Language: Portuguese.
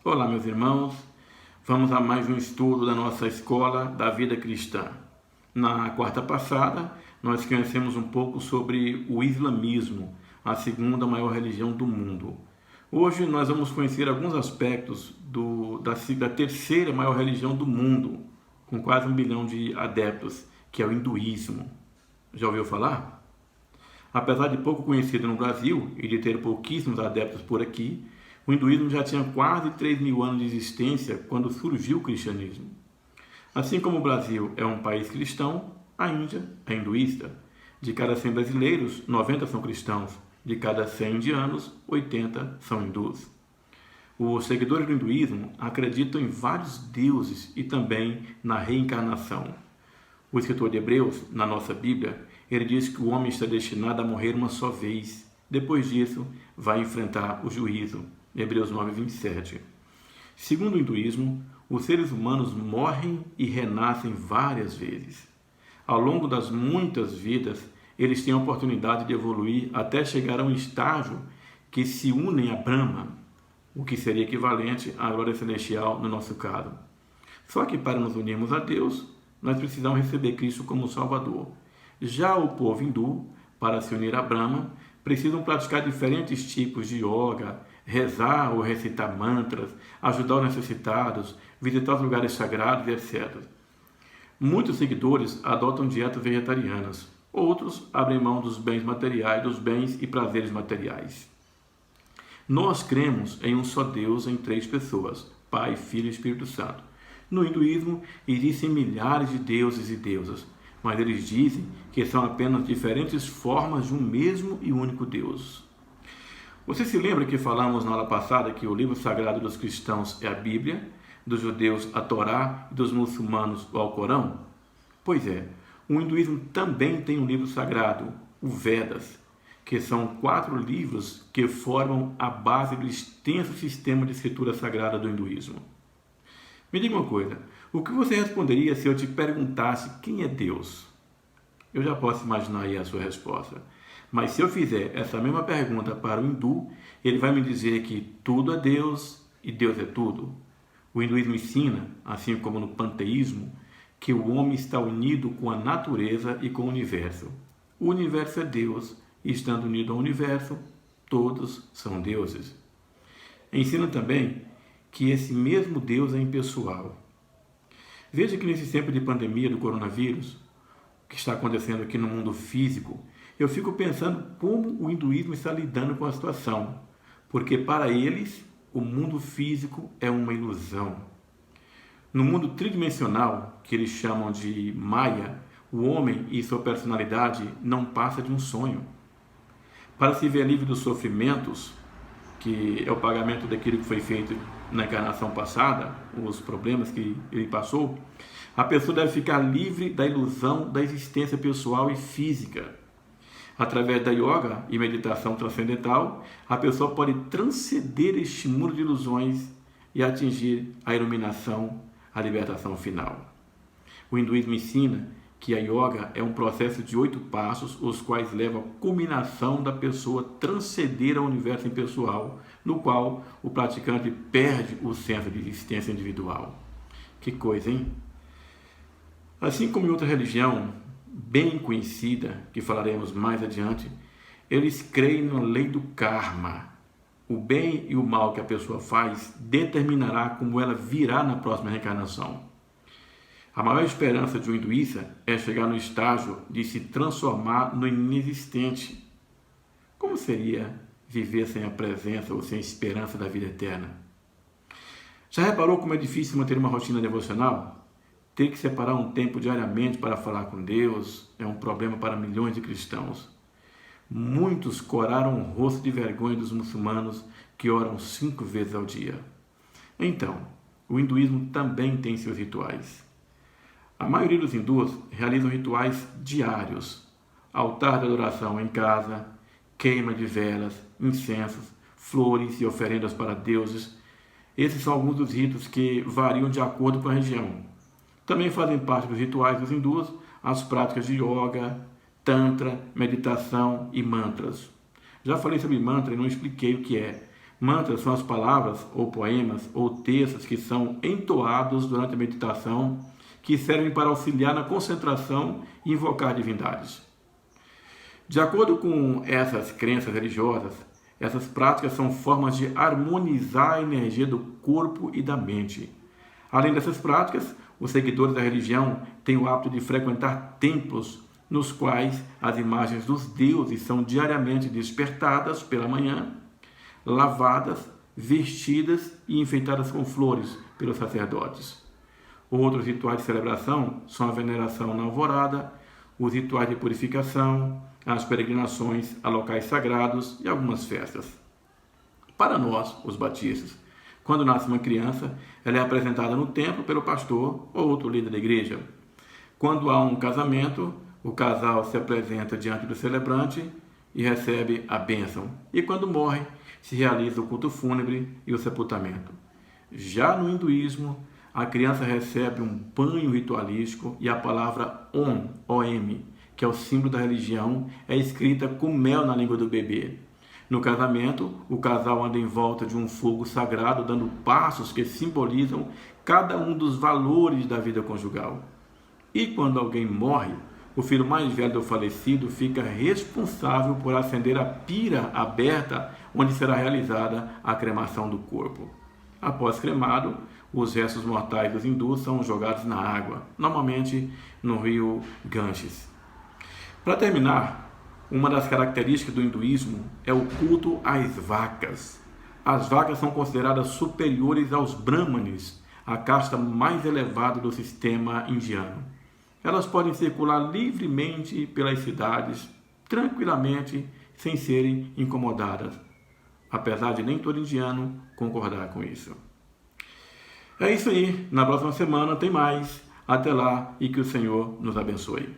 Olá, meus irmãos. Vamos a mais um estudo da nossa Escola da Vida Cristã. Na quarta passada, nós conhecemos um pouco sobre o islamismo, a segunda maior religião do mundo. Hoje nós vamos conhecer alguns aspectos da terceira maior religião do mundo, com quase 1 bilhão de adeptos, que é o hinduísmo. Já ouviu falar? Apesar de pouco conhecido no Brasil e de ter pouquíssimos adeptos por aqui, o hinduísmo já tinha quase 3.000 anos de existência quando surgiu o cristianismo. Assim como o Brasil é um país cristão, a Índia é hinduísta. De cada 100 brasileiros, 90 são cristãos. De cada 100 indianos, 80 são hindus. Os seguidores do hinduísmo acreditam em vários deuses e também na reencarnação. O escritor de Hebreus, na nossa Bíblia, ele diz que o homem está destinado a morrer uma só vez. Depois disso, vai enfrentar o juízo. Hebreus 9:27. Segundo o hinduísmo, os seres humanos morrem e renascem várias vezes. Ao longo das muitas vidas, eles têm a oportunidade de evoluir até chegar a um estágio que se unem a Brahma, o que seria equivalente à glória celestial no nosso caso. Só que para nos unirmos a Deus, nós precisamos receber Cristo como Salvador. Já o povo hindu, para se unir a Brahma, precisam praticar diferentes tipos de yoga, rezar ou recitar mantras, ajudar os necessitados, visitar os lugares sagrados, etc. Muitos seguidores adotam dietas vegetarianas, outros abrem mão dos bens materiais, dos bens e prazeres materiais. Nós cremos em um só Deus em 3 pessoas, Pai, Filho e Espírito Santo. No hinduísmo existem milhares de deuses e deusas, mas eles dizem que são apenas diferentes formas de um mesmo e único Deus. Você se lembra que falamos na aula passada que o livro sagrado dos cristãos é a Bíblia, dos judeus a Torá e dos muçulmanos o Alcorão? Pois é, o hinduísmo também tem um livro sagrado, o Vedas, que são 4 livros que formam a base do extenso sistema de escritura sagrada do hinduísmo. Me diga uma coisa, o que você responderia se eu te perguntasse quem é Deus? Eu já posso imaginar aí a sua resposta. Mas se eu fizer essa mesma pergunta para o hindu, ele vai me dizer que tudo é Deus e Deus é tudo. O hinduísmo ensina, assim como no panteísmo, que o homem está unido com a natureza e com o universo. O universo é Deus e, estando unido ao universo, todos são deuses. Ensina também que esse mesmo Deus é impessoal. Veja que nesse tempo de pandemia do coronavírus, que está acontecendo aqui no mundo físico, eu fico pensando como o hinduísmo está lidando com a situação, porque para eles o mundo físico é uma ilusão. No mundo tridimensional, que eles chamam de Maya, o homem e sua personalidade não passa de um sonho. Para se ver livre dos sofrimentos, que é o pagamento daquilo que foi feito na encarnação passada, os problemas que ele passou, a pessoa deve ficar livre da ilusão da existência pessoal e física. Através da yoga e meditação transcendental, a pessoa pode transcender este muro de ilusões e atingir a iluminação, a libertação final. O hinduísmo ensina que a yoga é um processo de 8 passos, os quais levam à culminação da pessoa transcender ao universo impessoal, no qual o praticante perde o senso de existência individual. Que coisa, hein? Assim como em outra religião bem conhecida, que falaremos mais adiante, eles creem na lei do karma. O bem e o mal que a pessoa faz determinará como ela virá na próxima reencarnação. A maior esperança de um hinduísta é chegar no estágio de se transformar no inexistente. Como seria viver sem a presença ou sem a esperança da vida eterna? Já reparou como é difícil manter uma rotina devocional? Ter que separar um tempo diariamente para falar com Deus é um problema para milhões de cristãos. Muitos coraram o rosto de vergonha dos muçulmanos que oram 5 vezes ao dia. Então, o hinduísmo também tem seus rituais. A maioria dos hindus realizam rituais diários, altar de adoração em casa, queima de velas, incensos, flores e oferendas para deuses. Esses são alguns dos ritos que variam de acordo com a região. Também fazem parte dos rituais dos hindus as práticas de yoga, tantra, meditação e mantras. Já falei sobre mantra e não expliquei o que é, Mantras são as palavras ou poemas ou textos que são entoados durante a meditação, que servem para auxiliar na concentração e invocar divindades. De acordo com essas crenças religiosas, essas práticas são formas de harmonizar a energia do corpo e da mente. Além dessas práticas, os seguidores da religião têm o hábito de frequentar templos nos quais as imagens dos deuses são diariamente despertadas pela manhã, lavadas, vestidas e enfeitadas com flores pelos sacerdotes. Outros rituais de celebração são a veneração na alvorada, os rituais de purificação, as peregrinações a locais sagrados e algumas festas. Para nós, os batistas, quando nasce uma criança, ela é apresentada no templo pelo pastor ou outro líder da igreja. Quando há um casamento, o casal se apresenta diante do celebrante e recebe a bênção. E quando morre, se realiza o culto fúnebre e o sepultamento. Já no hinduísmo, a criança recebe um banho ritualístico e a palavra Om, O-M, que é o símbolo da religião, é escrita com mel na língua do bebê. No casamento, o casal anda em volta de um fogo sagrado, dando passos que simbolizam cada um dos valores da vida conjugal. E quando alguém morre, o filho mais velho do falecido fica responsável por acender a pira aberta onde será realizada a cremação do corpo. Após cremado, os restos mortais dos hindus são jogados na água, normalmente no rio Ganges. Para terminar, uma das características do hinduísmo é o culto às vacas. As vacas são consideradas superiores aos brahmanes, a casta mais elevada do sistema indiano. Elas podem circular livremente pelas cidades, tranquilamente, sem serem incomodadas, apesar de nem todo indiano concordar com isso. É isso aí, na próxima semana tem mais. Até lá e que o Senhor nos abençoe.